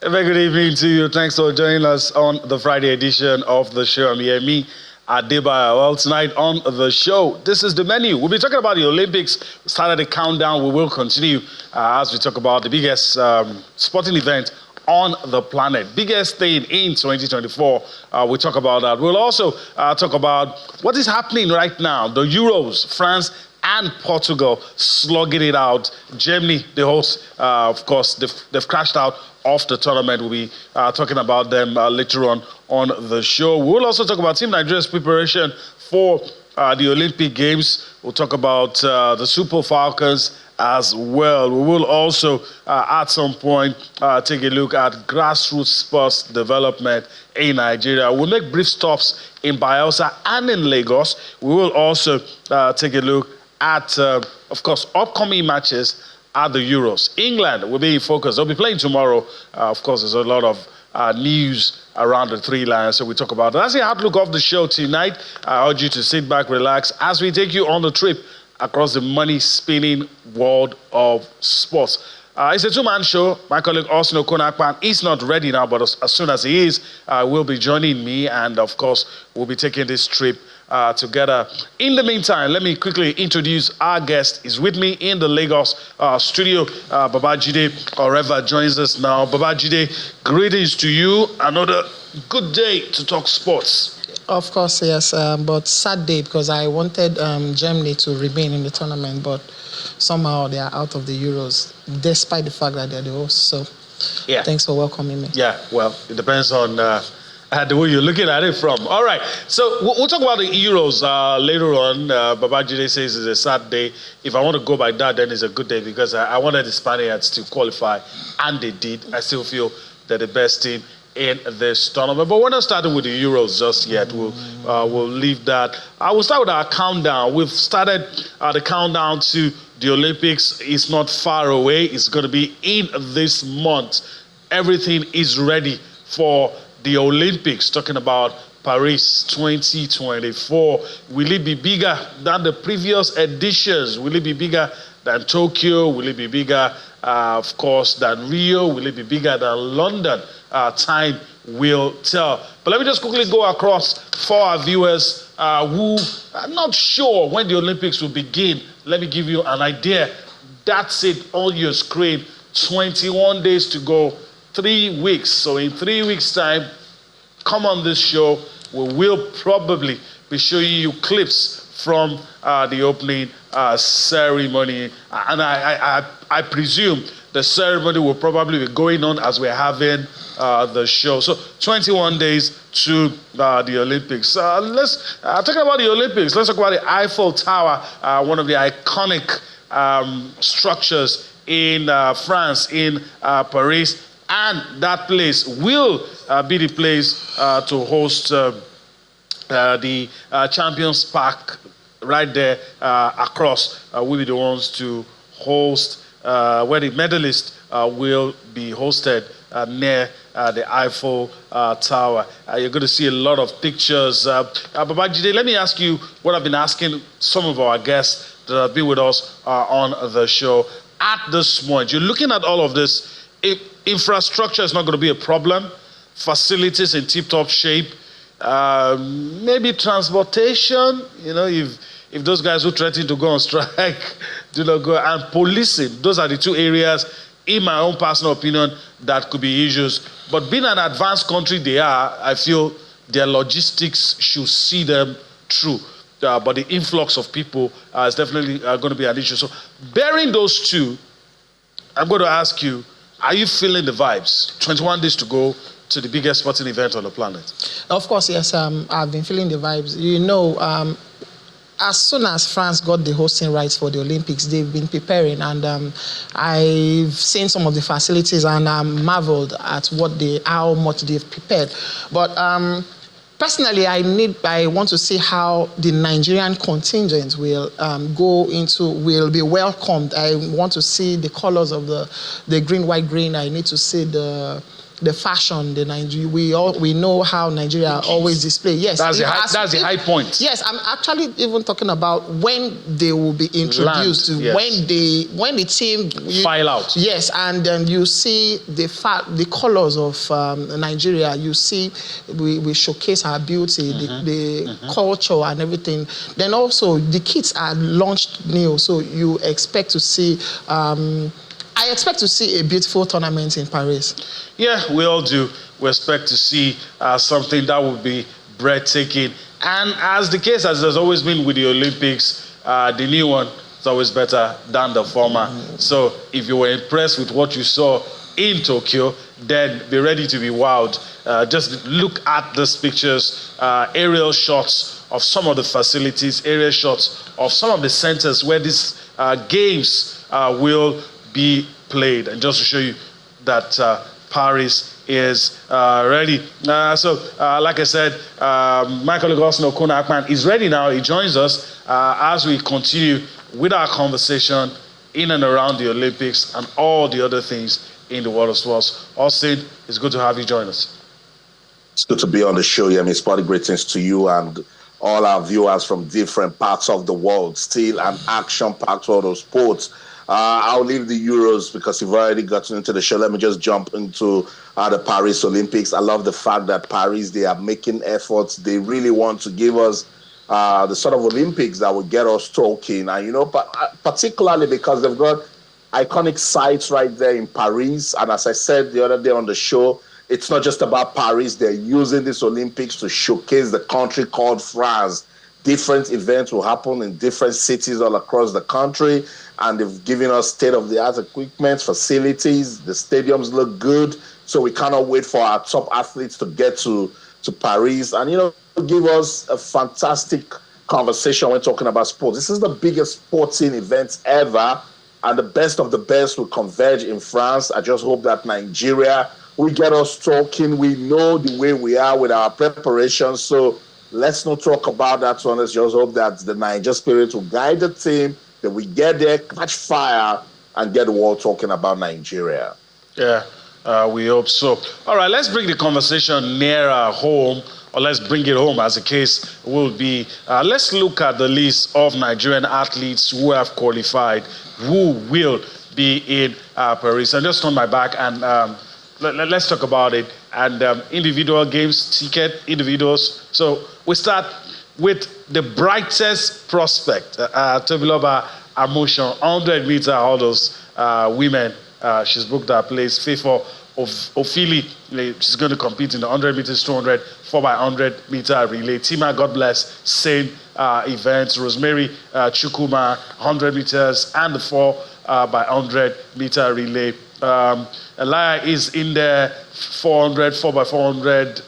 A very good evening to you. Thanks for joining us on the Friday edition of the show. I'm here, me, Adeba. Well, tonight on the show, this is the menu. We'll be talking about the Olympics. We started the countdown. We will continue as we talk about the biggest sporting event on the planet. Biggest thing in 2024. We'll talk about that. We'll also talk about what is happening right now. The Euros, France, and Portugal slugging it out. Germany, the host, of course, they've crashed out of the tournament. We'll be talking about them later on the show. We'll also talk about Team Nigeria's preparation for the Olympic Games. We'll talk about the Super Falcons as well. We will also, at some point, take a look at grassroots sports development in Nigeria. We'll make brief stops in Bayelsa and in Lagos. We will also take a look at, of course, upcoming matches at the Euros. England will be in focus. They'll be playing tomorrow. Of course, there's a lot of news around the three lions, so we talk about that. That's the outlook of the show tonight. I urge you to sit back, relax, as we take you on the trip across the money-spinning world of sports. It's a two-man show. My colleague Austin Okonakpan is not ready now, but as soon as he is, will be joining me, and of course, we'll be taking this trip together. In the meantime, let me quickly introduce our guest. He's with me in the Lagos studio. Babajide Oreva joins us now. Babajide, greetings to you. Another good day to talk sports. Of course, yes, but sad day because I wanted Germany to remain in the tournament, but somehow they are out of the Euros, despite the fact that they're the hosts. So, yeah, thanks for welcoming me. Yeah, well, it depends on the way you're looking at it from. All right, so we'll talk about the Euros later on. Babajide says it's a sad day. If I want to go by that, then it's a good day because I wanted the Spaniards to qualify, and they did. I still feel they're the best team in this tournament. But we're not starting with the Euros just yet. We'll leave that. I will start with our countdown. We've started the countdown to the Olympics. It's not far away. It's going to be in this month. Everything is ready for the Olympics. Talking about Paris 2024. Will it be bigger than the previous editions? Will it be bigger than Tokyo? Will it be bigger, of course, than Rio? Will it be bigger than London? Time will tell. But let me just quickly go across for our viewers who are not sure when the Olympics will begin. Let me give you an idea. That's it on your screen. 21 days to go, 3 weeks. So in 3 weeks' time, come on this show. We will probably be showing you clips from the opening ceremony. And I presume the ceremony will probably be going on as we're having the show. So 21 days to the Olympics. Let's talk about the Olympics. Let's talk about the Eiffel Tower, one of the iconic structures in France, in Paris. And that place will be the place to host the Champions Park right there across. Will be the ones to host where the medalists will be hosted near the Eiffel Tower. You're going to see a lot of pictures. Babajide, let me ask you what I've been asking some of our guests that have been with us on the show. At this point, you're looking at all of this. Infrastructure is not going to be a problem. Facilities in tip-top shape. Maybe transportation, if those guys who threaten to go on strike do not go, and policing. Those are the two areas, in my own personal opinion, that could be issues. But being an advanced country they are, I feel their logistics should see them through. But the influx of people is definitely going to be an issue. So bearing those two, I'm going to ask you, are you feeling the vibes? 21 days to go to the biggest sporting event on the planet. Of course, yes. I've been feeling the vibes. As soon as France got the hosting rights for the Olympics, they've been preparing, and I've seen some of the facilities, and I'm marveled at how much they've prepared. But personally, I want to see how the Nigerian contingent will will be welcomed. I want to see the colors of the green, white, green. I need to see the the fashion, we know how Nigeria always display. Yes, that's the high point. Yes, I'm actually even talking about when they will be introduced, when the team file out. Yes, and then you see the colors of Nigeria. You see, we showcase our beauty, the culture and everything. Then also the kits are launched new, so you expect to see. I expect to see a beautiful tournament in Paris. Yeah, we all do. We expect to see something that would be breathtaking. And as the case as has always been with the Olympics, the new one is always better than the former. So if you were impressed with what you saw in Tokyo, then be ready to be wowed. Just look at these pictures, aerial shots of some of the facilities, aerial shots of some of the centers where these games will be played, and just to show you that Paris is ready. Like I said, my colleague Austin Okuna-Akpan is ready now. He joins us as we continue with our conversation in and around the Olympics and all the other things in the world of sports. Austin, it's good to have you join us. It's good to be on the show. Yeah, Spotty, greetings to you and all our viewers from different parts of the world. Still an action-packed world of sports. I'll leave the Euros because you've already gotten into the show. Let me just jump into the Paris Olympics. I love the fact that Paris, they are making efforts. They really want to give us the sort of Olympics that will get us talking. And, particularly because they've got iconic sites right there in Paris. And as I said the other day on the show, it's not just about Paris. They're using this Olympics to showcase the country called France. Different events will happen in different cities all across the country, and they've given us state-of-the-art equipment, facilities. The stadiums look good, so we cannot wait for our top athletes to get to Paris and, give us a fantastic conversation when talking about sports. This is the biggest sporting event ever, and the best of the best will converge in France. I just hope that Nigeria will get us talking. We know the way we are with our preparations, so let's not talk about that one. Let's just hope that the Niger spirit will guide the team, that we get there, catch fire, and get the world talking about Nigeria. Yeah, we hope so. All right, let's bring the conversation nearer home, or let's bring it home as the case will be. Let's look at the list of Nigerian athletes who have qualified, who will be in Paris. And just turn my back and let's talk about it. And individual games, ticket, individuals. So we start with the brightest prospect, Tobiloba Amoshon, 100-meter hurdles, women. She's booked her place. Faithful Ofili, she's going to compete in the 100 meters, 200, 4x100 meter relay. Tima, God bless, same events. Rosemary Chukuma, 100 meters, and the 4x100 meter relay. Elia is in there, 400, 4x400,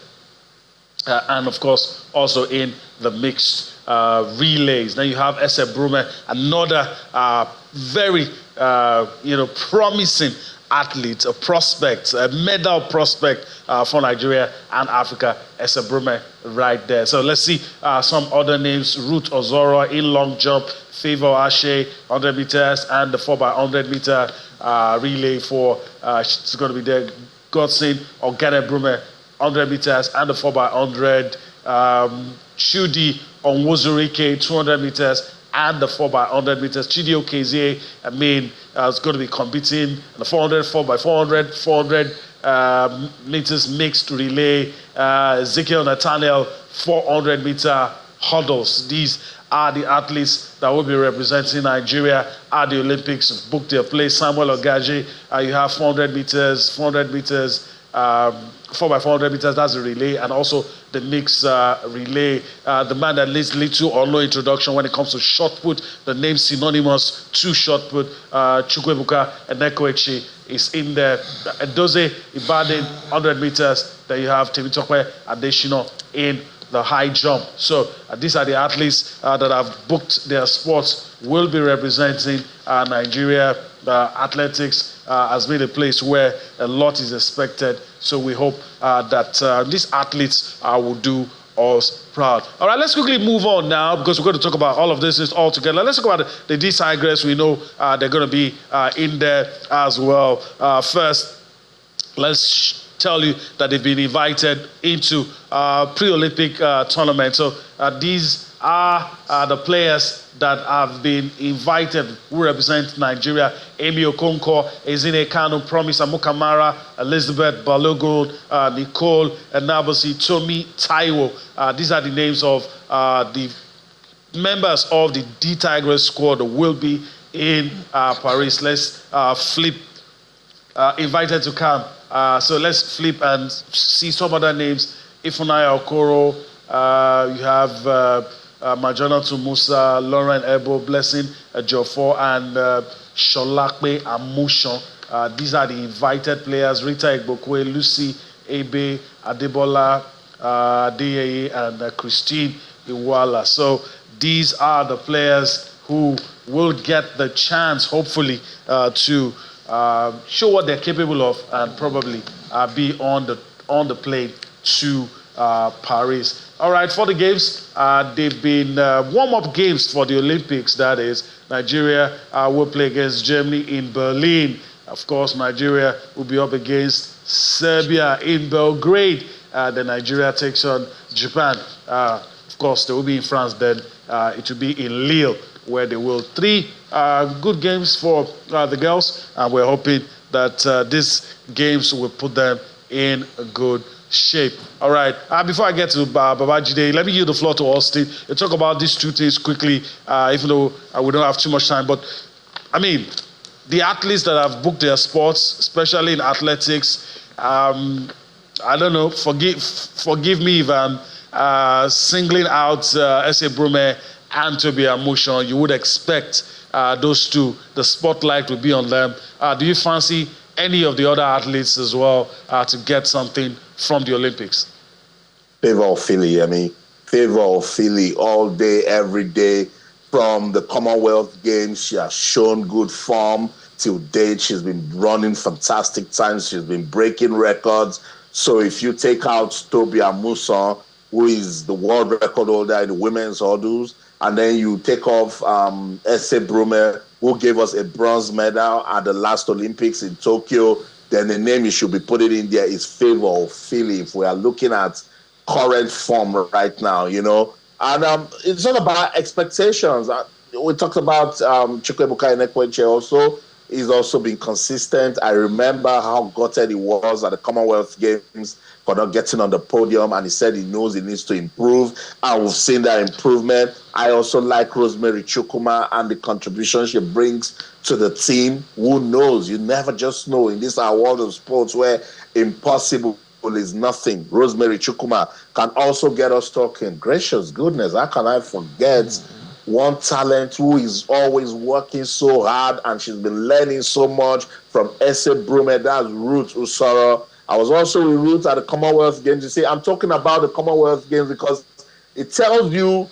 and of course also in the mixed relays. Now you have Ese Brume, another very promising athlete, a prospect, a medal prospect for Nigeria and Africa. Ese Brume right there. So let's see some other names. Ruth Ozoro in long jump, Favor Ashe, 100 meters, and the 4x100 meter relay for she's going to be there. Godson Ogene Brume, 100 meters, and the 4x100. Chudi Onwuzurike, 200 meters, and the 4x100 meters. Chidi Okezie, is going to be competing in the 400, 4x400, 400 meters mixed relay. Ezekiel Nathaniel, 400 meter hurdles. These are the athletes that will be representing Nigeria at the Olympics. Booked their place. Samuel Ogaji, you have 400 meters, 400 meters, 4x400 meters, that's the relay, and also the mixed relay. The man that needs little or no introduction when it comes to shot put, the name synonymous to shot put, Chukwuebuka Enekoechi is in there. Edoze Ibadan, 100 meters. Then you have Temitope Adeshino in the high jump. So these are the athletes that have booked their sports, will be representing Nigeria. Athletics has been a place where a lot is expected. So we hope that these athletes will do us proud. All right, let's quickly move on now because we're going to talk about all of this all together. Let's talk about the D Tigers. We know they're going to be in there as well. First, let's tell you that they've been invited into pre-Olympic tournament. So these are the players that have been invited who represent Nigeria: Amy Okonkwo, Ezine Kanu, Promise Amukamara, Elizabeth Balogun, Nicole Enabosi, Tomi Taiwo. These are the names of the members of the D-Tigers squad will be in Paris. Let's flip. Invited to come. So let's flip and see some other names. Ifunaya Okoro, you have Majona Tumusa, Lauren Ebo, Blessing Jofor, and Sholakpe Amushon. These are the invited players: Rita Igbokwe, Lucy Ebe, Adebola Adeyeye, and Christine Iwala. So these are the players who will get the chance, hopefully, to show what they're capable of and probably be on the plane to Paris. All right, for the games, they've been warm-up games for the Olympics. That is, Nigeria will play against Germany in Berlin. Of course, Nigeria will be up against Serbia in Belgrade. Then Nigeria takes on Japan. Of course, they will be in France. Then it will be in Lille, where they will. 3 good games for the girls, and we're hoping that these games will put them in a good shape. All right, before I get to Babajide, let me give the floor to Austin. You talk about these 2 things quickly, even though we don't have too much time. But, I mean, the athletes that have booked their sports, especially in athletics, I don't know, forgive me if I'm singling out S.A. Brume and Toby Amushon. You would expect those 2, the spotlight will be on them. Do you fancy any of the other athletes as well to get something from the Olympics? Favor of Philly, favor of Philly all day, every day. From the Commonwealth Games, she has shown good form. Till date, she's been running fantastic times. She's been breaking records. So if you take out Toby Amushon, who is the world record holder in the women's hurdles, and then you take off S.A. Brume, who gave us a bronze medal at the last Olympics in Tokyo, then the name you should be putting in there is Favor of Philly, if we are looking at current form right now, And it's not about expectations. We talked about Chukwuebuka Enekweche also. He's also been consistent. I remember how gutted he was at the Commonwealth Games for not getting on the podium, and he said he knows he needs to improve, and we've seen that improvement. I also like Rosemary Chukwuma and the contribution she brings to the team. Who knows? You never just know in this our world of sports where impossible is nothing. Rosemary Chukwuma can also get us talking. Gracious goodness, how can I forget one talent who is always working so hard, and she's been learning so much from S.A. Brume? That's Ruth Usoro. I was also with Ruth at the Commonwealth Games. You see, I'm talking about the Commonwealth Games because it tells you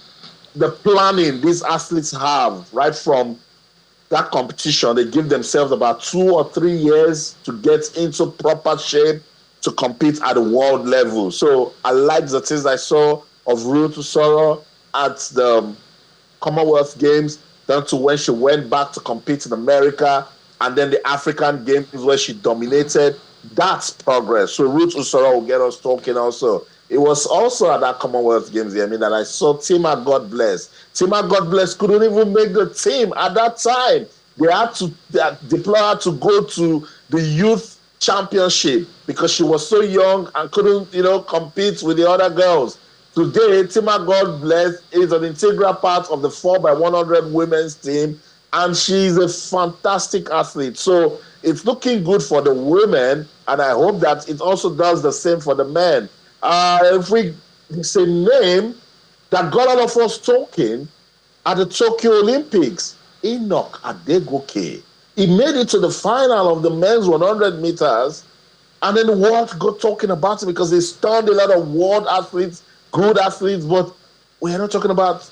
the planning these athletes have right from that competition. They give themselves about 2 or 3 years to get into proper shape to compete at the world level. So I like the things I saw of Ruth Usoro at the Commonwealth Games, down to when she went back to compete in America, and then the African Games where she dominated. That's progress. So Ruth Usoro will get us talking also. It was also at that Commonwealth Games, that I saw Tima God Bless. Tima God Bless couldn't even make the team at that time. They had to deploy her to go to the youth championship because she was so young and couldn't, compete with the other girls. Today, Tima God Bless is an integral part of the 4x100 women's team, and she's a fantastic athlete. So it's looking good for the women, and I hope that it also does the same for the men. If we say name that got all of us talking at the Tokyo Olympics, Enoch Adegoke. He made it to the final of the men's 100 meters, and then the world got talking about it because they stunned a lot of world athletes, good athletes, but we're not talking about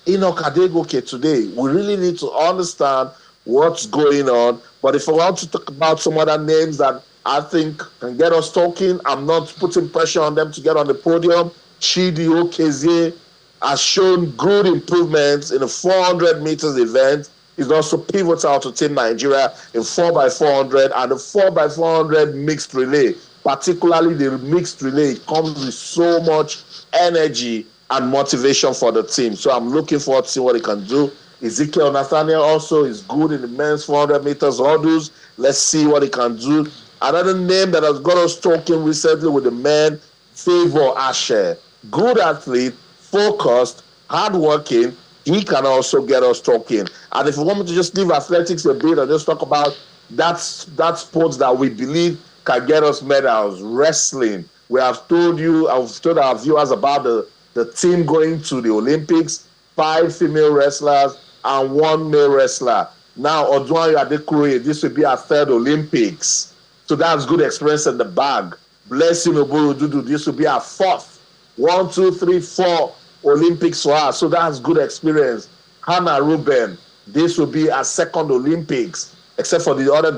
Enoch Adegoke today. We really need to understand what's going on. But if I want to talk about some other names that I think can get us talking, I'm not putting pressure on them to get on the podium. Chidi Okezie has shown good improvements in the 400 meters event. He's also pivotal to Team Nigeria in 4x400 and the 4x400 mixed relay. particularly the mixed relay. It comes with so much energy and motivation for the team. So I'm looking forward to see what he can do. Ezekiel Nathaniel also is good in the men's 400 meters hurdles. Let's see what he can do. Another name that has got us talking recently with the men, Favor Asher. Good athlete, focused, hardworking. He can also get us talking. And if you want me to just leave athletics a bit and just talk about that sports that we believe can get us medals, wrestling. We have told you, I've told our viewers about the team going to the Olympics, 5 female wrestlers and 1 male wrestler. Now, Odunayo Adekuroye, this will be our 3rd Olympics. So that's good experience in the bag. Blessing Oboro-Dudu, this will be our 4th. 1, 2, 3, 4 Olympics for us. So that's good experience. Hannah Ruben, this will be our 2nd Olympics, except for the other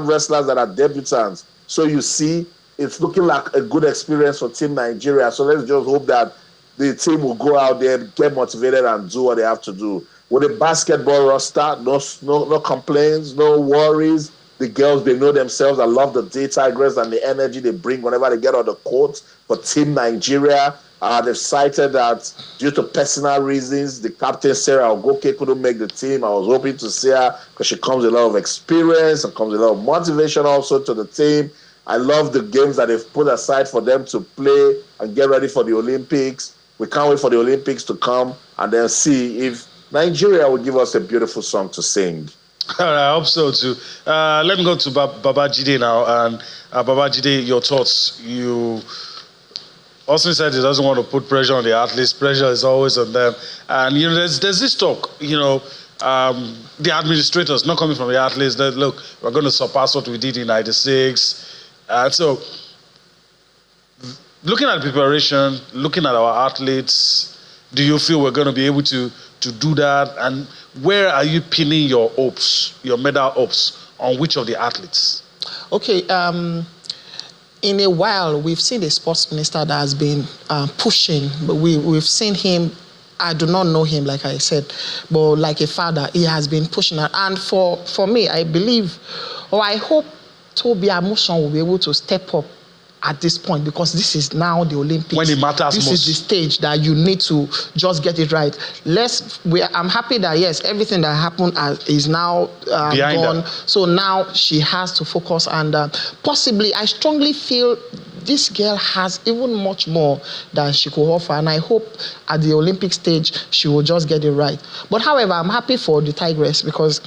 wrestlers that are debutants. So you see, it's looking like a good experience for Team Nigeria. So let's just hope that the team will go out there, get motivated, and do what they have to do. With the basketball roster, no complaints, no worries. The girls, they know themselves. I love the D Tigers and the energy they bring whenever they get on the court for Team Nigeria. They've cited that due to personal reasons, the captain, Sarah Ogoke, couldn't make the team. I was hoping to see her because she comes with a lot of experience and comes with a lot of motivation also to the team. I love the games that they've put aside for them to play and get ready for the Olympics. We can't wait for the Olympics to come and then see if Nigeria will give us a beautiful song to sing. I hope so too. Let me go to Babajide now. And Babajide, your thoughts. You Austin said he doesn't want to put pressure on the athletes. Pressure is always on them. And there's this talk. The administrators, not coming from the athletes, that look, we're going to surpass what we did in '96. So, looking at preparation, looking at our athletes, do you feel we're going to be able to do that? And where are you pinning your hopes, your medal hopes, on which of the athletes? Okay, in a while, we've seen a sports minister that has been pushing, but we've seen him. I do not know him, like I said, but like a father, he has been pushing that. And for me, I believe, or I hope Toby Amusan will be able to step up at this point, because this is now the Olympics. When it matters this most. Is the stage that you need to just get it right. I'm happy that, yes, everything that happened is now gone. Her. So now she has to focus, and possibly, I strongly feel this girl has even much more that she could offer, and I hope at the Olympic stage she will just get it right. But however, I'm happy for the Tigress, because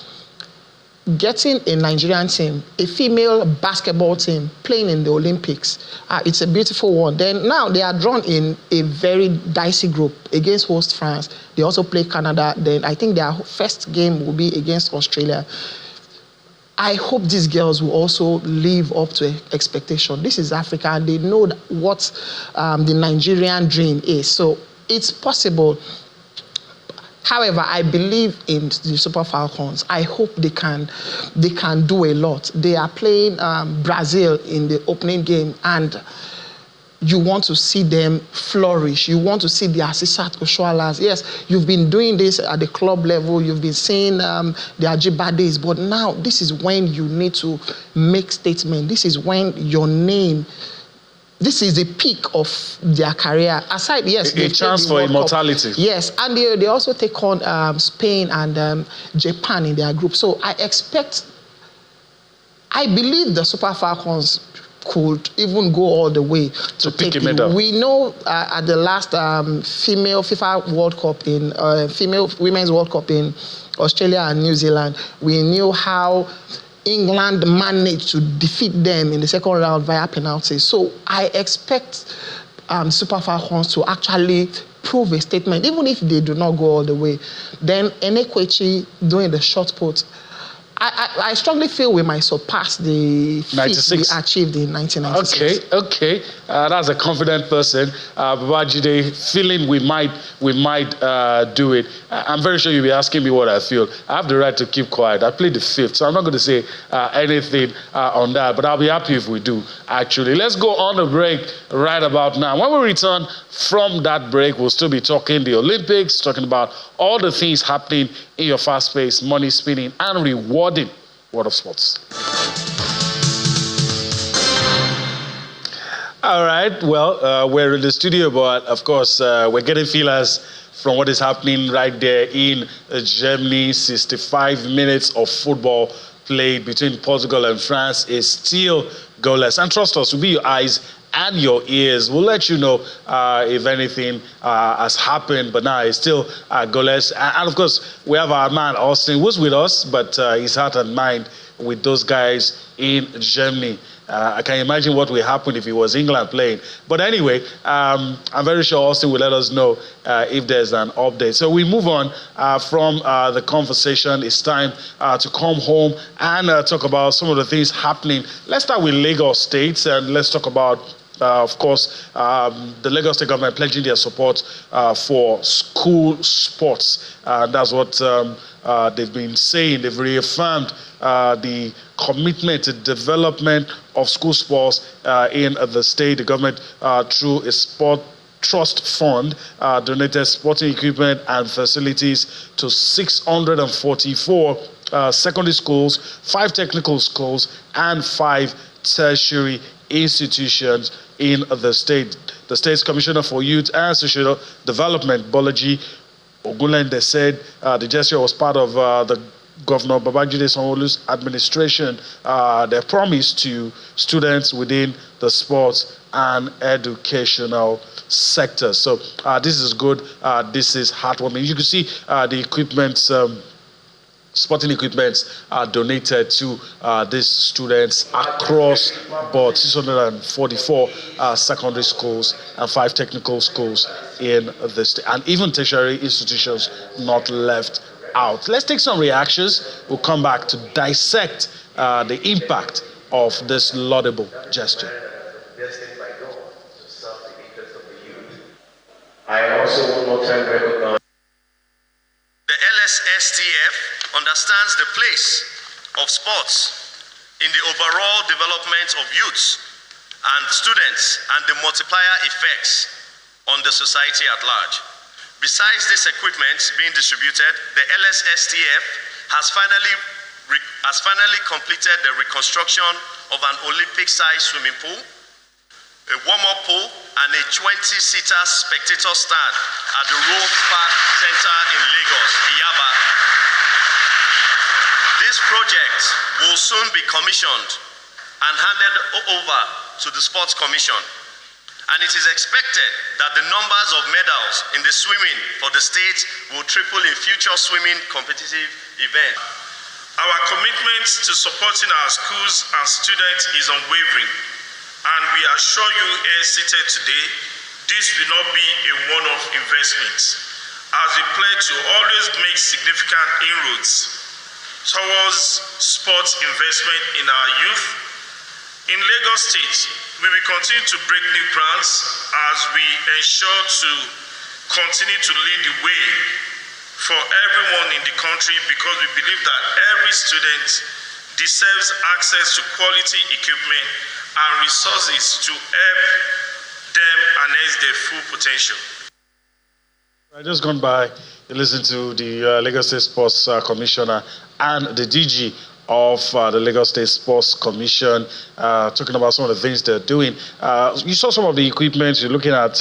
getting a Nigerian team, a female basketball team playing in the Olympics, it's a beautiful one. Then now they are drawn in a very dicey group against host France. They also play Canada. Then I think their first game will be against Australia. I hope these girls will also live up to expectation. This is Africa, and they know what the Nigerian dream is. So it's possible. However, I believe in the Super Falcons. I hope they can do a lot. They are playing Brazil in the opening game, and you want to see them flourish. You want to see the Asisat Oshoalas. Yes, you've been doing this at the club level. You've been seeing the Ajibades, but now this is when you need to make statement. This is when your name. This is the peak of their career. Aside, yes, a chance for immortality. Yes, and they also take on Spain and Japan in their group. So I believe the Super Falcons could even go all the way to take a medal. We know at the last female FIFA World Cup female women's World Cup in Australia and New Zealand, we knew how England managed to defeat them in the second round via penalties. So I expect Super Falcons to actually prove a statement, even if they do not go all the way. Then Enekwechi doing the shot put. I strongly feel we might surpass the feat we achieved in 1996. Okay. That's a confident person. Babajide, feeling we might do it. I'm very sure you'll be asking me what I feel. I have the right to keep quiet. I played the fifth, so I'm not going to say anything on that, but I'll be happy if we do, actually. Let's go on a break right about now. When we return from that break, we'll still be talking the Olympics, talking about all the things happening in your fast-paced, money-spinning, and rewarding world of sports. All right. Well, we're in the studio, but of course, we're getting feelers from what is happening right there in Germany. 65 minutes of football played between Portugal and France is still goalless. And trust us, we'll be your eyes and your ears. We'll let you know if anything has happened, but now it's still goalless. And of course, we have our man Austin, who's with us, but his heart and mind with those guys in Germany. I can imagine what would happen if it was England playing. But anyway, I'm very sure Austin will let us know if there's an update. So we move on from the conversation. It's time to come home and talk about some of the things happening. Let's start with Lagos State, and let's talk about of course, the Lagos State government pledging their support for school sports. That's what they've been saying. They've reaffirmed the commitment to development of school sports in the state. The government, through a sport trust fund, donated sporting equipment and facilities to 644 secondary schools, 5 technical schools, and 5 tertiary institutions in the state. The state's Commissioner for Youth and Social Development, Bolaji Ogunlende, said the gesture was part of the Governor Babajide Sanwo-Olu's administration, their promise to students within the sports and educational sector. So this is good. This is heartwarming. You can see the equipment. Sporting equipment donated to these students across board, 644 secondary schools and 5 technical schools in the state, and even tertiary institutions not left out. Let's take some reactions. We'll come back to dissect the impact of this laudable gesture. I also one more time recognize the LSSTF understands the place of sports in the overall development of youths and students and the multiplier effects on the society at large. Besides this equipment being distributed, the LSSTF has finally completed the reconstruction of an Olympic-sized swimming pool, a warm-up pool, and a 20-seater spectator stand at the Rose Park Center in Lagos, Iyaba. This project will soon be commissioned and handed over to the Sports Commission. And it is expected that the numbers of medals in the swimming for the state will triple in future swimming competitive events. Our commitment to supporting our schools and students is unwavering, and we assure you here seated today, this will not be a one-off investment, as we pledge to always make significant inroads towards sports investment in our youth. In Lagos State, we will continue to break new grounds as we ensure to continue to lead the way for everyone in the country, because we believe that every student deserves access to quality equipment and resources to help them harness their full potential. I just gone by and listened to the Lagos State Sports Commissioner and the DG of the Lagos State Sports Commission, talking about some of the things they're doing. You saw some of the equipment. You're looking at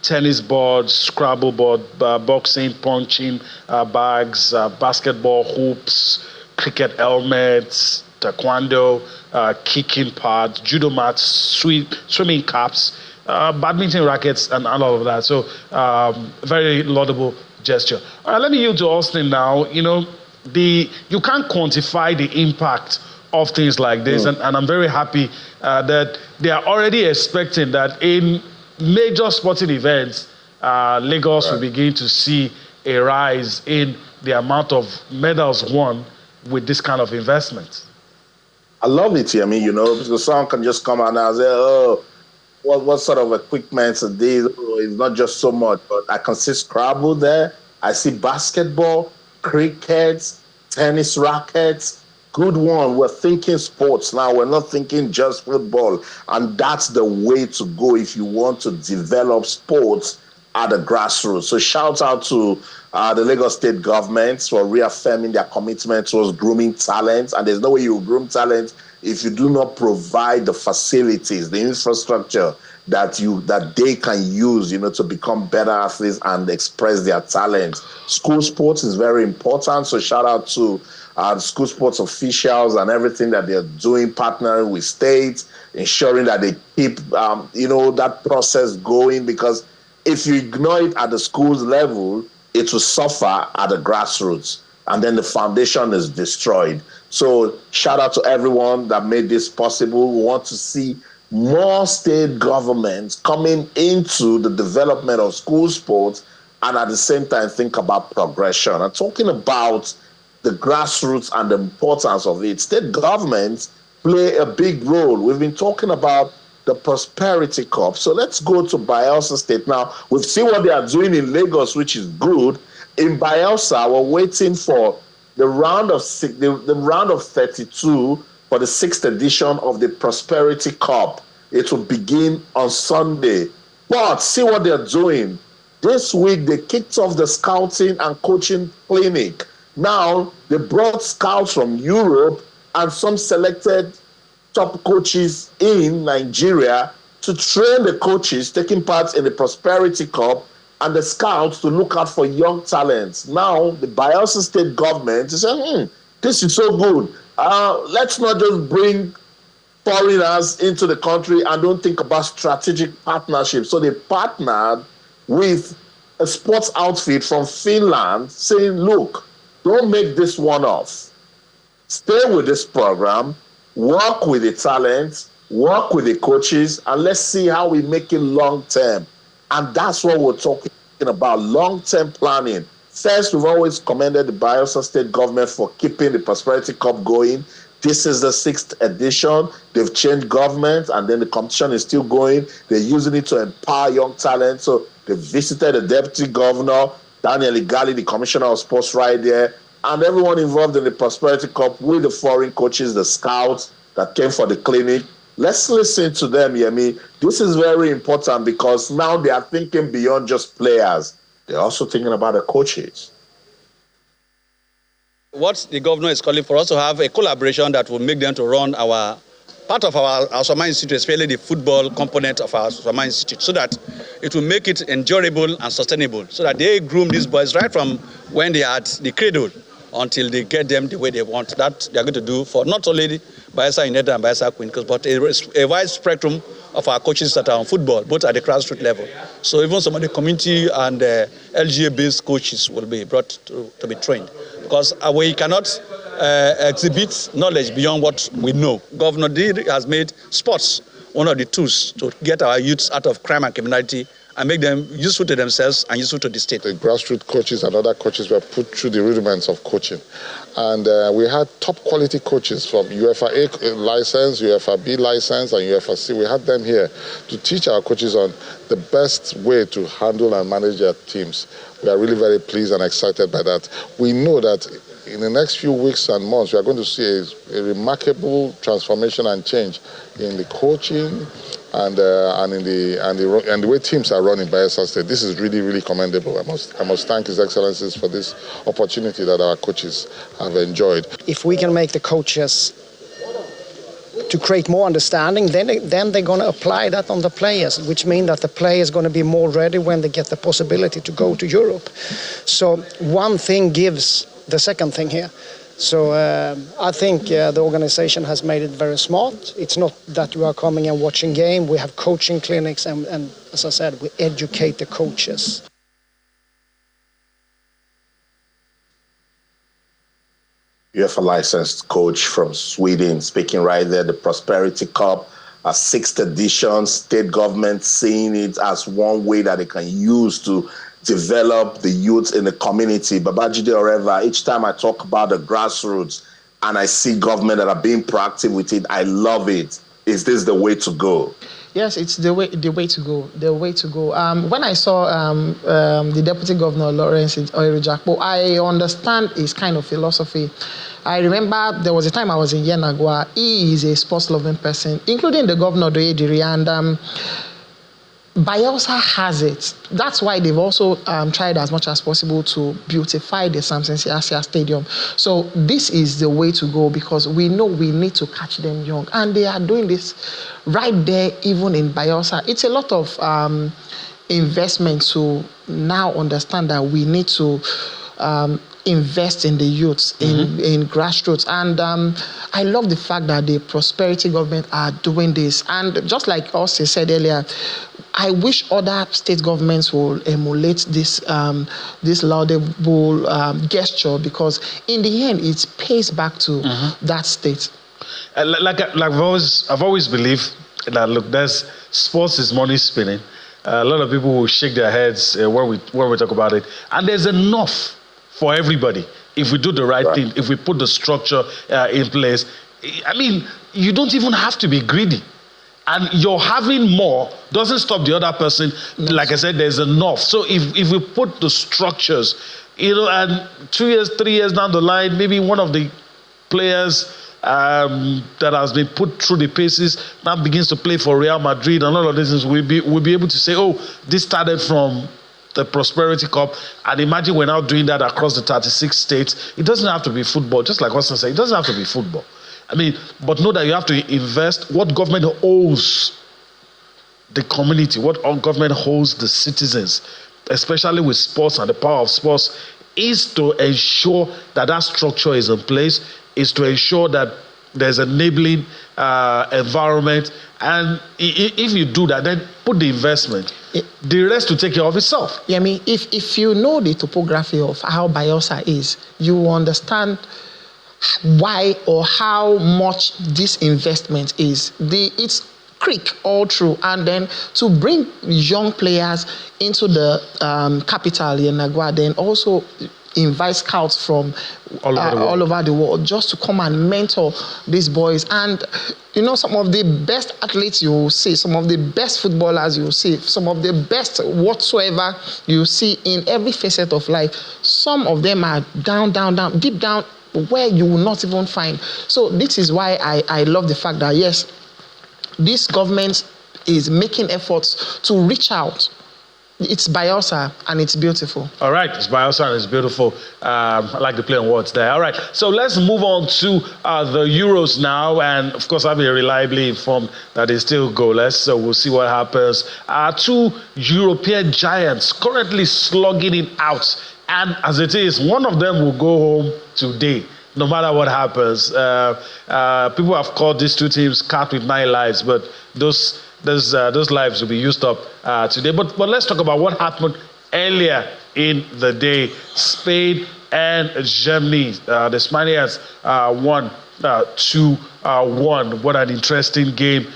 tennis boards, Scrabble board, boxing, punching bags, basketball hoops, cricket helmets, taekwondo, kicking pads, judo mats, swimming caps, badminton rackets, and all of that. So very laudable gesture. All right, let me yield to Austin now. You know, you can't quantify the impact of things like this, and I'm very happy that they are already expecting that in major sporting events, Lagos will begin to see a rise in the amount of medals won with this kind of investment. I love it here. I mean, you know, because someone can just come out and say, oh, what sort of equipment are these? Oh, it's not just so much, but I can see Scrabble there. I see basketball, cricket, tennis rackets. Good one. We're thinking sports now. We're not thinking just football. And that's the way to go if you want to develop sports at the grassroots. So shout out to the Lagos State government for reaffirming their commitment towards grooming talent. And there's no way you groom talent if you do not provide the facilities, the infrastructure that they can use, to become better athletes and express their talent. School sports is very important. So shout out to school sports officials and everything that they're doing, partnering with states, ensuring that they keep, that process going, because if you ignore it at the schools level, it will suffer at the grassroots, and then the foundation is destroyed. So shout out to everyone that made this possible. We want to see more state governments coming into the development of school sports, and at the same time think about progression. I'm talking about the grassroots and the importance of it. State governments play a big role. We've been talking about the Prosperity Cup. So let's go to Bayelsa State now. We've seen what they are doing in Lagos, which is good. In Bayelsa, we're waiting for the round of 32 for the 6th edition of the Prosperity Cup. It will begin on Sunday. But see what they're doing. This week, they kicked off the scouting and coaching clinic. Now, they brought scouts from Europe and some selected top coaches in Nigeria to train the coaches taking part in the Prosperity Cup and the scouts to look out for young talents. Now, the Bayelsa state government is saying, this is so good. Let's not just bring foreigners into the country and don't think about strategic partnerships. So they partnered with a sports outfit from Finland saying, look, don't make this one off. Stay with this program, work with the talent, work with the coaches, and let's see how we make it long-term. And that's what we're talking about, long-term planning. First, we've always commended the Bayelsa state government for keeping the Prosperity Cup going. This is the 6th edition. They've changed government, and then the competition is still going. They're using it to empower young talent. So they visited the deputy governor, Daniel Igali, the commissioner of sports, right there, and everyone involved in the Prosperity Cup with the foreign coaches, the scouts that came for the clinic. Let's listen to them, Yemi. This is very important because now they are thinking beyond just players. They're also thinking about the coaches. What the governor is calling for us to have a collaboration that will make them to run part of our summer institute, especially the football component of our summer institute, so that it will make it endurable and sustainable, so that they groom these boys right from when they are at the cradle until they get them the way they want. That they are going to do for not only the Bayelsa United and Bayelsa Queen, but a wide spectrum of our coaches that are on football, both at the grassroots level. So even some of the community and LGA-based coaches will be brought to be trained, because we cannot exhibit knowledge beyond what we know. Governor D has made sports one of the tools to get our youths out of crime and criminality and make them useful to themselves and useful to the state. The grassroots coaches and other coaches were put through the rudiments of coaching. And we had top quality coaches from UEFA A license, UEFA B license, and UEFA C. We had them here to teach our coaches on the best way to handle and manage their teams. We are really very pleased and excited by that. We know that in the next few weeks and months, we are going to see a remarkable transformation and change in the coaching and the way teams are run in Bayelsa State. This is really, really commendable. I must thank His Excellencies for this opportunity that our coaches have enjoyed. If we can make the coaches to create more understanding, then they're going to apply that on the players, which means that the players are going to be more ready when they get the possibility to go to Europe. So one thing gives the second thing here. So I think the organization has made it very smart. It's not that we are coming and watching game. We have coaching clinics, and as I said, we educate the coaches. UEFA licensed coach from Sweden speaking right there, the Prosperity Cup, a 6th edition, state government seeing it as one way that they can use to develop the youth in the community. Babajide Oreva, each time I talk about the grassroots and I see government that are being proactive with it, I love it. Is this the way to go? Yes, it's the way to go. The way to go. When I saw the Deputy Governor Lawrence Oyerujakpo, I understand his kind of philosophy. I remember there was a time I was in Yenagwa. He is a sports-loving person, including the Governor Doyediri, and Bayelsa has it. That's why they've also tried as much as possible to beautify the Samson Siasia Stadium. So this is the way to go, because we know we need to catch them young. And they are doing this right there, even in Bayelsa. It's a lot of investment to now understand that we need to invest in the youths, in grassroots. And I love the fact that the prosperity government are doing this. And just like Austin said earlier, I wish other state governments will emulate this this laudable gesture, because in the end, it pays back to that state. Like I've always believed that, look, there's sports is money spinning. A lot of people will shake their heads when we talk about it, and there's enough for everybody if we do the right thing, if we put the structure in place. I mean, you don't even have to be greedy. And your having more doesn't stop the other person. Like I said, there's enough. So if we put the structures, and 2 years, 3 years down the line, maybe one of the players that has been put through the paces now begins to play for Real Madrid, and all of this, we'll be able to say, oh, this started from the Prosperity Cup, and imagine we're now doing that across the 36 states. It doesn't have to be football, just like Austin said, it doesn't have to be football. I mean, but know that you have to invest what government owes the community, what government holds the citizens, especially with sports and the power of sports, is to ensure that that structure is in place, is to ensure that there's enabling environment. And if you do that, then put the investment. The rest will take care of itself. Yeah, I mean, if you know the topography of how Bayelsa is, you will understand why or how much this investment is. It's creek all through, and then to bring young players into the capital in Nagua, then also invite scouts from all over the world just to come and mentor these boys. And some of the best athletes you will see, some of the best footballers you will see, some of the best whatsoever you see in every facet of life, some of them are down, deep down, where you will not even find. So this is why I love the fact that, yes, this government is making efforts to reach out. It's Bayelsa and it's beautiful. All right, it's Bayelsa and it's beautiful. I like the play on words there. All right, so let's move on to the Euros now. And of course, I've been reliably informed that it's still goalless, so we'll see what happens. Two European giants currently slugging it out. And as it is, one of them will go home today, no matter what happens. People have called these two teams cat with 9 lives, but those lives will be used up today. But let's talk about what happened earlier in the day. Spain and Germany. The Spaniards won 2-1. What an interesting game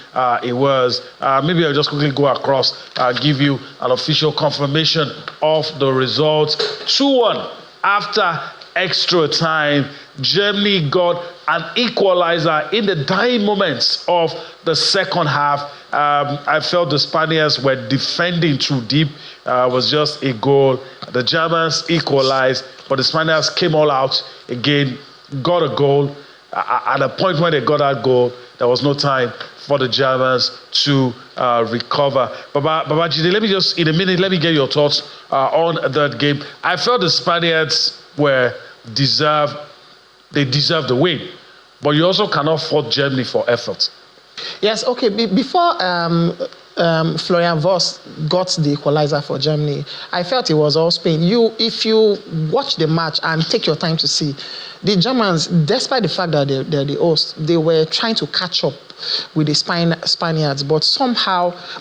it was. Maybe I'll just quickly go across, give you an official confirmation of the results. 2-1 after extra time. Germany got an equalizer in the dying moments of the second half. I felt the Spaniards were defending too deep. It was just a goal. The Germans equalized, but the Spaniards came all out again, got a goal. At the point when they got that goal, there was no time for the Germans to recover. Babajide, let me just, in a minute, let me get your thoughts on that game. I felt the Spaniards deserved the win, but you also cannot fault Germany for effort. Yes, okay. Before Florian Voss got the equalizer for Germany, I felt it was all Spain. If you watch the match and take your time to see, the Germans, despite the fact that they're the host, they were trying to catch up with the Spaniards, but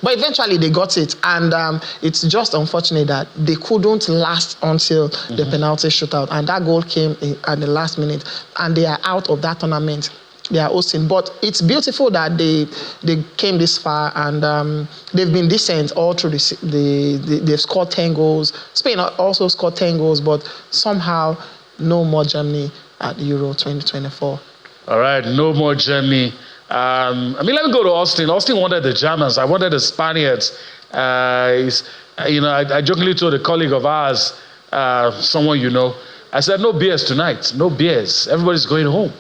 eventually they got it. And it's just unfortunate that they couldn't last until the penalty shootout. And that goal came at the last minute, and they are out of that tournament. They are hosting, but it's beautiful that they came this far, and they've been decent all through they've scored 10 goals. Spain also scored 10 goals, but somehow no more Germany at Euro 2024. All right, no more Germany. Let me go to Austin. Austin wanted the Germans. I wanted the Spaniards. I jokingly told a colleague of ours, someone I said, no beers tonight, no beers. Everybody's going home.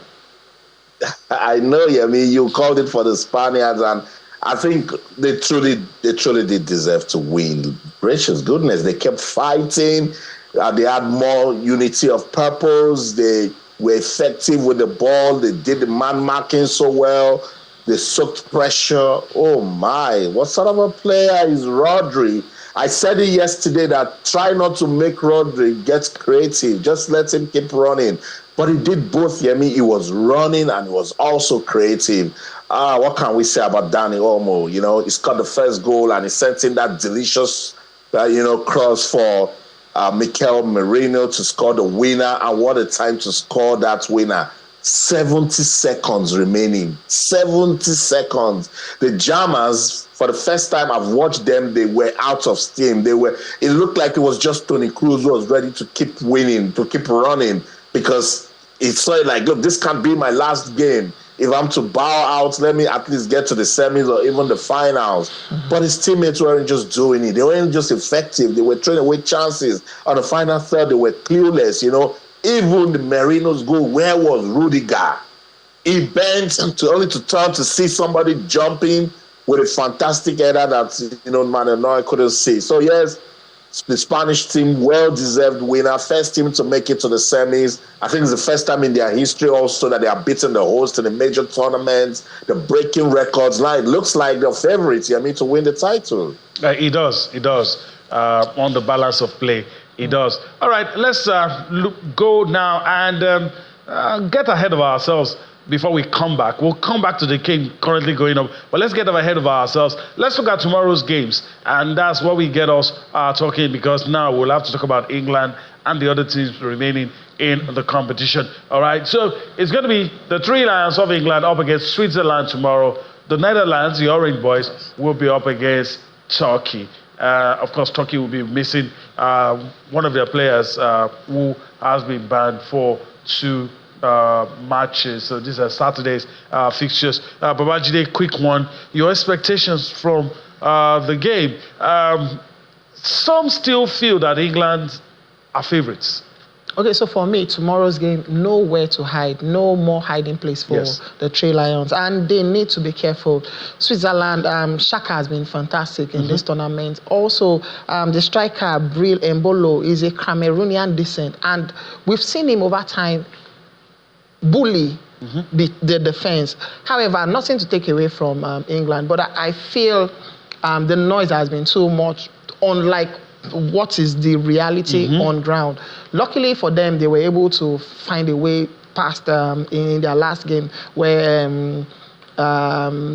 I know, you called it for the Spaniards, and I think they truly did deserve to win. Gracious goodness, they kept fighting. They had more unity of purpose. They were effective with the ball. They did the man marking so well. They soaked pressure. Oh my, what sort of a player is Rodri? I said it yesterday that try not to make Rodri get creative. Just let him keep running. But he did both, Yemi. He was running and he was also creative. What can we say about Dani Olmo? You know, he scored the first goal and he sent in that delicious, cross for Mikel Merino to score the winner. And what a time to score that winner. 70 seconds remaining. 70 seconds. The Jammers, for the first time I've watched them, they were out of steam. It looked like it was just Toni Kroos who was ready to keep winning, to keep running, because it felt like, look, this can't be my last game. If I'm to bow out, let me at least get to the semis or even the finals. Mm-hmm. But his teammates weren't just doing it. They weren't just effective. They were throwing away chances. On the final third, they were clueless, Even the Merino's goal, where was Rudiger? He bent only to turn to see somebody jumping with a fantastic header that, Manuel Neuer couldn't see. So, yes, the Spanish team, well-deserved winner, first team to make it to the semis. I think it's the first time in their history also that they are beating the host in the major tournaments. They're breaking records. Now it looks like they're favorites, to win the title. It does. On the balance of play. It does. All right, let's go now and get ahead of ourselves before we come back. We'll come back to the game currently going on, but let's get ahead of ourselves. Let's look at tomorrow's games, and that's what we get us talking, because now we'll have to talk about England and the other teams remaining in the competition. All right, so it's going to be the Three Lions of England up against Switzerland tomorrow. The Netherlands, the Orange Boys, will be up against Turkey. Of course, Turkey will be missing one of their players who has been banned for 2 matches. So these are Saturday's fixtures. Babajide, quick one. Your expectations from the game. Some still feel that England are favourites. Okay, so for me, tomorrow's game, nowhere to hide, no more hiding place for the Three Lions, and they need to be careful. Switzerland, Shaka has been fantastic in this tournament. Also, the striker, Bril Embolo, is a Cameroonian descent, and we've seen him over time bully the defense. However, nothing to take away from England, but I feel the noise has been too much, unlike what is the reality on ground. Luckily for them, they were able to find a way past in their last game where Bellingham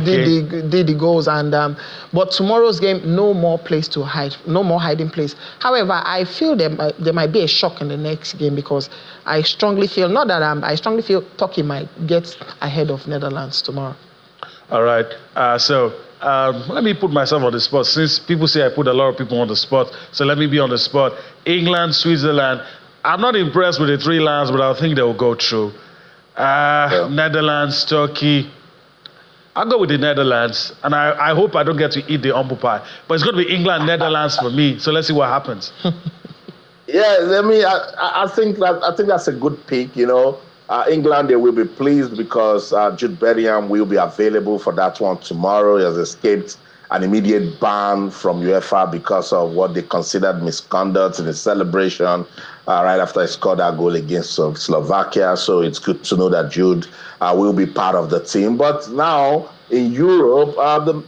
did the goals, and but tomorrow's game, no more place to hide, no more hiding place. However, I feel there might be a shock in the next game, because I strongly feel Turkey might get ahead of Netherlands tomorrow. All right, so let me put myself on the spot, since people say I put a lot of people on the spot, so let me be on the spot. England, Switzerland, I'm not impressed with the Three Lions, but I think they will go through. Netherlands, Turkey, I'll go with the Netherlands, and I hope I don't get to eat the humble pie, but it's going to be England, Netherlands for me, so let's see what happens. I think that's a good pick, England, they will be pleased because Jude Bellingham will be available for that one tomorrow. He has escaped an immediate ban from UEFA because of what they considered misconduct in the celebration right after he scored that goal against Slovakia. So it's good to know that Jude will be part of the team. But now in Europe,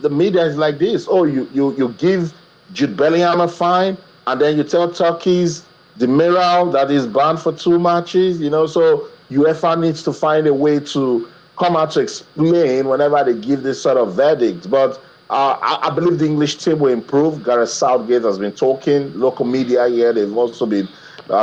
the media is like this. Oh, you give Jude Bellingham a fine, and then you tell Turkey's Demiral that is banned for 2 matches, so UEFA needs to find a way to come out to explain whenever they give this sort of verdict. But I believe the English team will improve. Gareth Southgate has been talking. Local media here, they've also been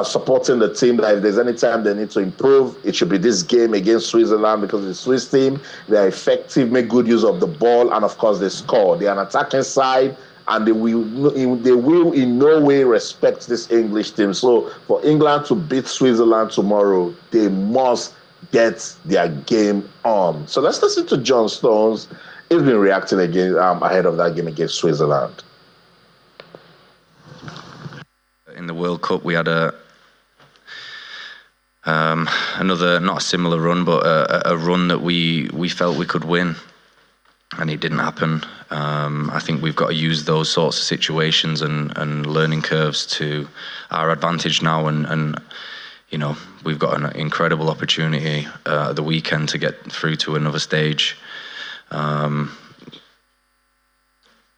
supporting the team that if there's any time they need to improve, it should be this game against Switzerland, because the Swiss team, they're effective, make good use of the ball, and of course they score. They're an attacking side, and they will in no way respect this English team. So for England to beat Switzerland tomorrow, they must get their game on. So let's listen to John Stones. He's been reacting again ahead of that game against Switzerland. In the World Cup, we had a another, not a similar run, but a run that we felt we could win, and it didn't happen. I think we've got to use those sorts of situations and learning curves to our advantage now, and you know, we've got an incredible opportunity the weekend to get through to another stage.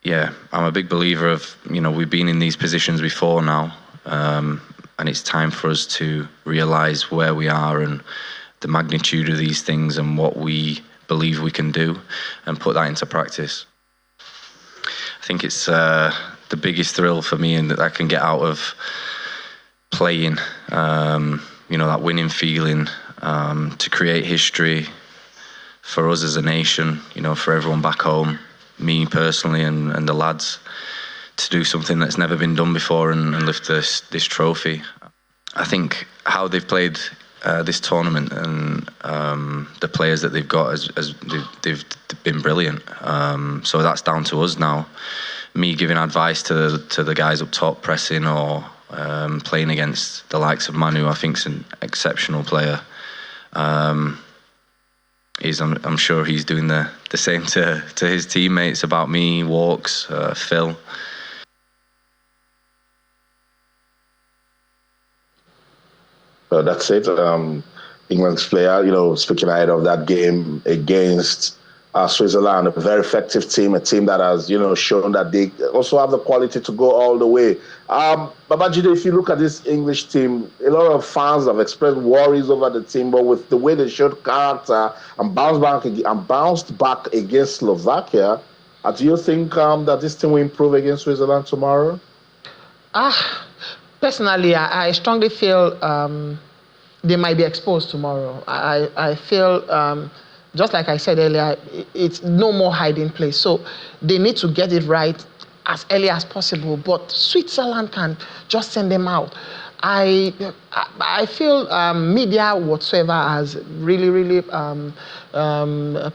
Yeah, I'm a big believer of, you know, we've been in these positions before now, and it's time for us to realise where we are and the magnitude of these things and what we believe we can do and put that into practice. I think it's the biggest thrill for me and that I can get out of playing, you know, that winning feeling, to create history for us as a nation, you know, for everyone back home, me personally and the lads, to do something that's never been done before and lift this trophy. I think how they've played this tournament and the players that they've got, they've been brilliant. So that's down to us now. Me giving advice to the guys up top, pressing or playing against the likes of Manu, I think is an exceptional player. I'm sure he's doing the same to his teammates about me, Walks, Phil. That's it. England's player, you know, speaking ahead of that game against Switzerland, a very effective team, a team that has, you know, shown that they also have the quality to go all the way. Babajide, if you look at this English team, a lot of fans have expressed worries over the team, but with the way they showed character and bounced back against Slovakia, do you think that this team will improve against Switzerland tomorrow? Personally, I strongly feel they might be exposed tomorrow. I feel, just like I said earlier, it's no more hiding place. So they need to get it right as early as possible. But Switzerland can just send them out. I feel media whatsoever has really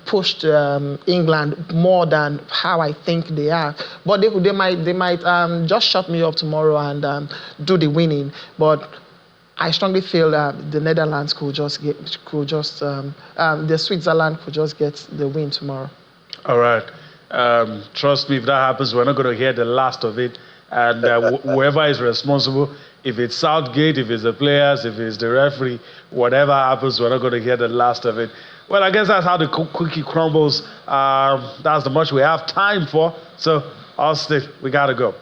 pushed England more than how I think they are. But they might just shut me up tomorrow and do the winning. But I strongly feel that the Netherlands the Switzerland could just get the win tomorrow. All right. Trust me, if that happens, we're not going to hear the last of it. And whoever is responsible, if it's Southgate, if it's the players, if it's the referee, whatever happens, we're not going to hear the last of it. Well, I guess that's how the cookie crumbles. That's the much we have time for. So, Austin, we got to go.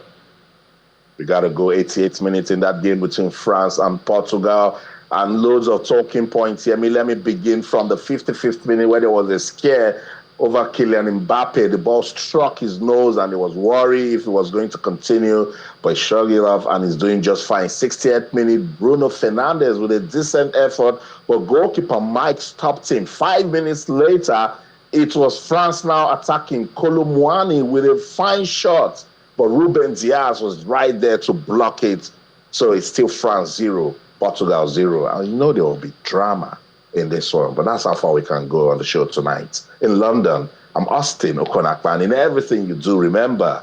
We got to go. 88 minutes in that game between France and Portugal, and loads of talking points here. Let me begin from the 55th minute where there was a scare over Kylian Mbappe. The ball struck his nose and he was worried if he was going to continue, but he shrugged it off and he's doing just fine. 68th minute, Bruno Fernandes with a decent effort, but goalkeeper Mike stopped him. 5 minutes later, it was France now attacking. Kolo Muani with a fine shot, but Ruben Diaz was right there to block it. So it's still France 0, Portugal 0. And you know there will be drama in this one, but that's how far we can go on the show tonight. In London, I'm Austin Okonakpa, and in everything you do, remember,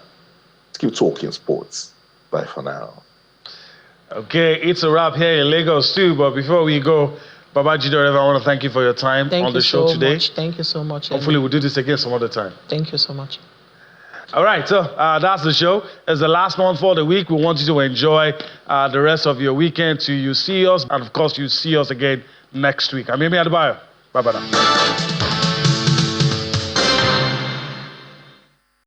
keep talking sports. Bye for now. Okay, it's a wrap here in Lagos too, but before we go, Babajide, I want to thank you for your time on the show today. Thank you so much. Hopefully we'll do this again some other time. Thank you so much. All right, so that's the show. It's the last one for the week. We want you to enjoy the rest of your weekend till you see us, and of course you see us again next week. I'm Yemi Adebayo. Bye-bye now.